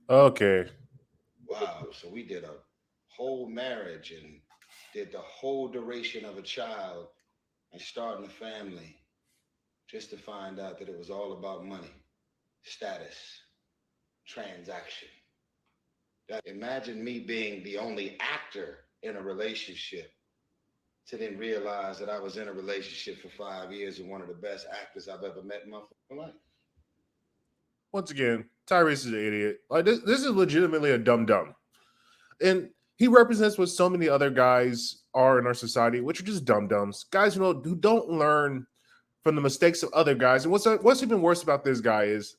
Okay. Wow. So we did a whole marriage and did the whole duration of a child and starting a family just to find out that it was all about money, status, transaction. Imagine me being the only actor in a relationship to then realize that I was in a relationship for 5 years with one of the best actors I've ever met in my life. Once again, Tyrese is an idiot. Like this is legitimately a dumb dumb, and he represents what so many other guys are in our society, which are just dumb dumbs. Guys who don't learn from the mistakes of other guys. And what's even worse about this guy is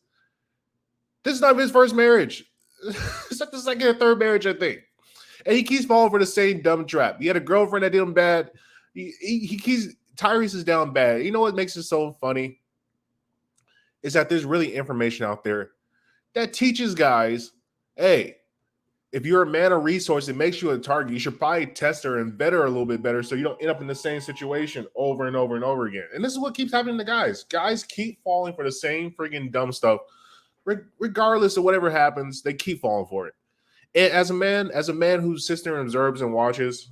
this is not his first marriage. It's like the second or third marriage, I think. And he keeps falling for the same dumb trap. He had a girlfriend that did him bad. He keeps Tyrese is down bad. You know what makes it so funny is that there's really information out there that teaches guys, hey, if you're a man of resource, it makes you a target. You should probably test her and vet her a little bit better so you don't end up in the same situation over and over and over again. And this is what keeps happening to guys. Guys keep falling for the same freaking dumb stuff, regardless of whatever happens. They keep falling for it. And as a man who sits there and observes and watches,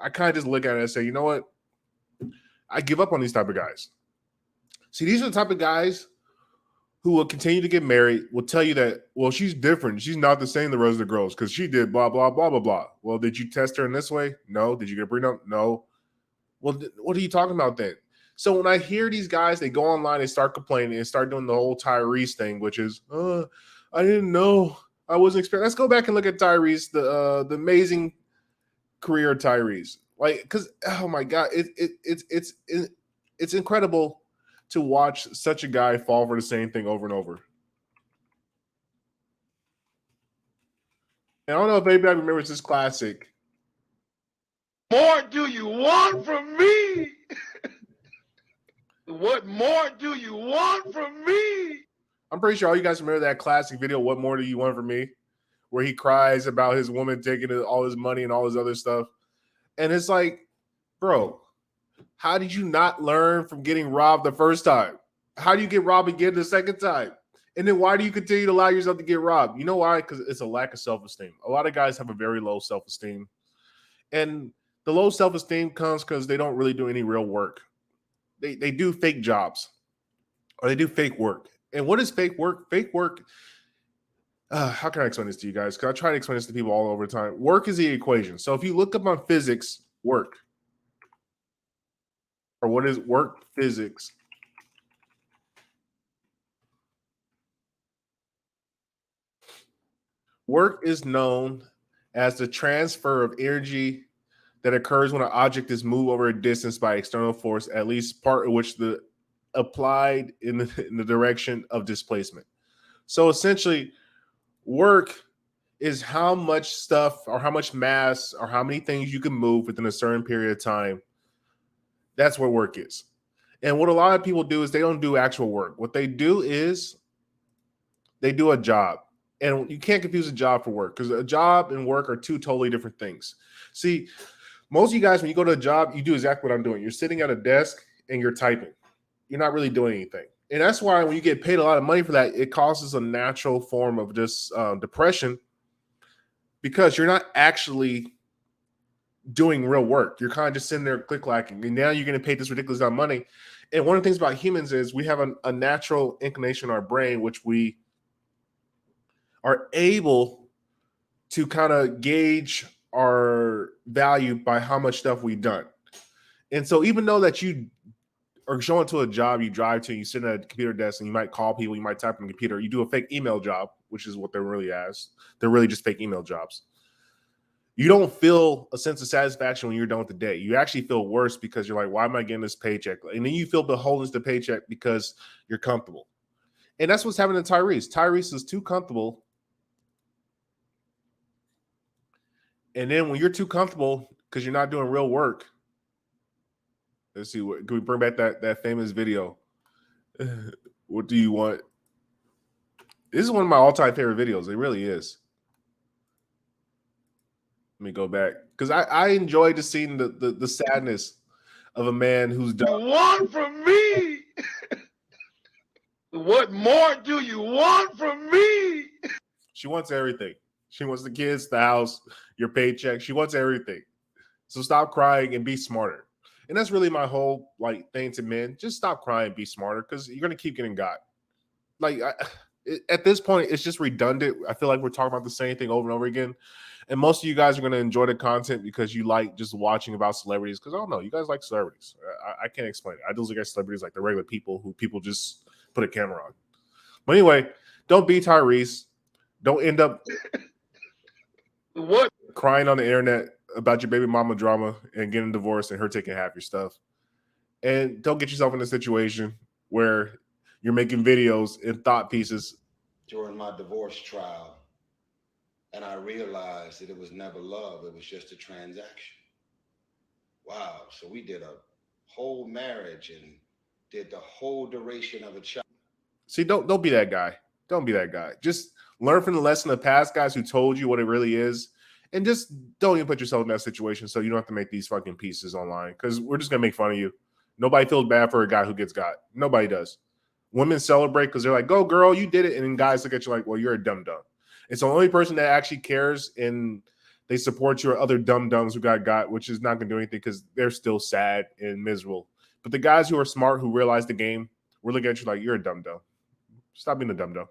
I kind of just look at it and say, you know what? I give up on these type of guys. See, these are the type of guys who will continue to get married will tell you that, well, she's different. She's not the same the rest of the girls because she did blah, blah, blah, blah, blah. Well, did you test her in this way? No. Did you get a prenup? No. Well, what are you talking about then? So when I hear these guys, they go online and start complaining and start doing the whole Tyrese thing, which is, I didn't know. I wasn't expecting. Let's go back and look at Tyrese, the amazing career of Tyrese. Like, because oh my god, it's incredible to watch such a guy fall for the same thing over and over. And I don't know if anybody remembers this classic. More do you want from me? What more do you want from me? I'm pretty sure all you guys remember that classic video, What More Do You Want From Me? Where he cries about his woman taking all his money and all his other stuff. And it's like, bro, how did you not learn from getting robbed the first time? How do you get robbed again the second time? And then why do you continue to allow yourself to get robbed? You know why? Because it's a lack of self esteem. A lot of guys have a very low self esteem. And the low self esteem comes because they don't really do any real work. They do fake jobs or they do fake work. And what is fake work? Fake work, how can I explain this to you guys? Because I try to explain this to people all over the time. Work is the equation. So if you look up on physics, work, or what is work physics, work is known as the transfer of energy that occurs when an object is moved over a distance by external force, at least part of which the applied in the direction of displacement. So essentially, work is how much stuff or how much mass or how many things you can move within a certain period of time. That's what work is. And what a lot of people do is they don't do actual work. What they do is they do a job. And you can't confuse a job for work because a job and work are two totally different things. See, most of you guys, when you go to a job, you do exactly what I'm doing. You're sitting at a desk and you're typing. You're not really doing anything. And that's why when you get paid a lot of money for that, it causes a natural form of just depression because you're not actually doing real work. You're kind of just sitting there click clacking, and now you're going to pay this ridiculous amount of money. And one of the things about humans is we have a natural inclination in our brain, which we are able to kind of gauge our value by how much stuff we've done. And so, even though that you are going to a job you drive to, you sit at a computer desk and you might call people, you might type on the computer, you do a fake email job, which is what they're really as. They're really just fake email jobs. You don't feel a sense of satisfaction when you're done with the day. You actually feel worse because you're like, why am I getting this paycheck? And then you feel beholden to the paycheck because you're comfortable. And that's what's happening to Tyrese. Tyrese is too comfortable. And then when you're too comfortable because you're not doing real work, let's see, can we bring back that famous video? What do you want? This is one of my all-time favorite videos. It really is. Let me go back because I enjoy just seeing the sadness of a man who's done. You want from me? What more do you want from me? She wants everything. She wants the kids, the house, your paycheck. She wants everything. So stop crying and be smarter. And that's really my whole like thing to men. Just stop crying, be smarter, because you're gonna keep getting got. Like at this point, it's just redundant. I feel like we're talking about the same thing over and over again. And most of you guys are gonna enjoy the content because you like just watching about celebrities. Because I don't know, you guys like celebrities. I can't explain it. I just look at celebrities like the regular people who people just put a camera on. But anyway, don't be Tyrese. Don't end up What? crying on the internet about your baby mama drama and getting divorced and her taking half your stuff. And don't get yourself in a situation where you're making videos and thought pieces. During my divorce trial, and I realized that it was never love, it was just a transaction. Wow. So we did a whole marriage and did the whole duration of a child. See, don't be that guy. Don't be that guy. Just learn from the lesson of past guys who told you what it really is, and just don't even put yourself in that situation so you don't have to make these fucking pieces online because we're just gonna make fun of you. Nobody feels bad for a guy who gets got. Nobody does. Women celebrate because they're like, "Go, girl, you did it," and then guys look at you like, "Well, you're a dumb dumb." It's the only person that actually cares and they support you are other dumb dumbs who got, which is not gonna do anything because they're still sad and miserable. But the guys who are smart who realize the game, we're looking at you like you're a dumb dumb. Stop being a dumb dumb.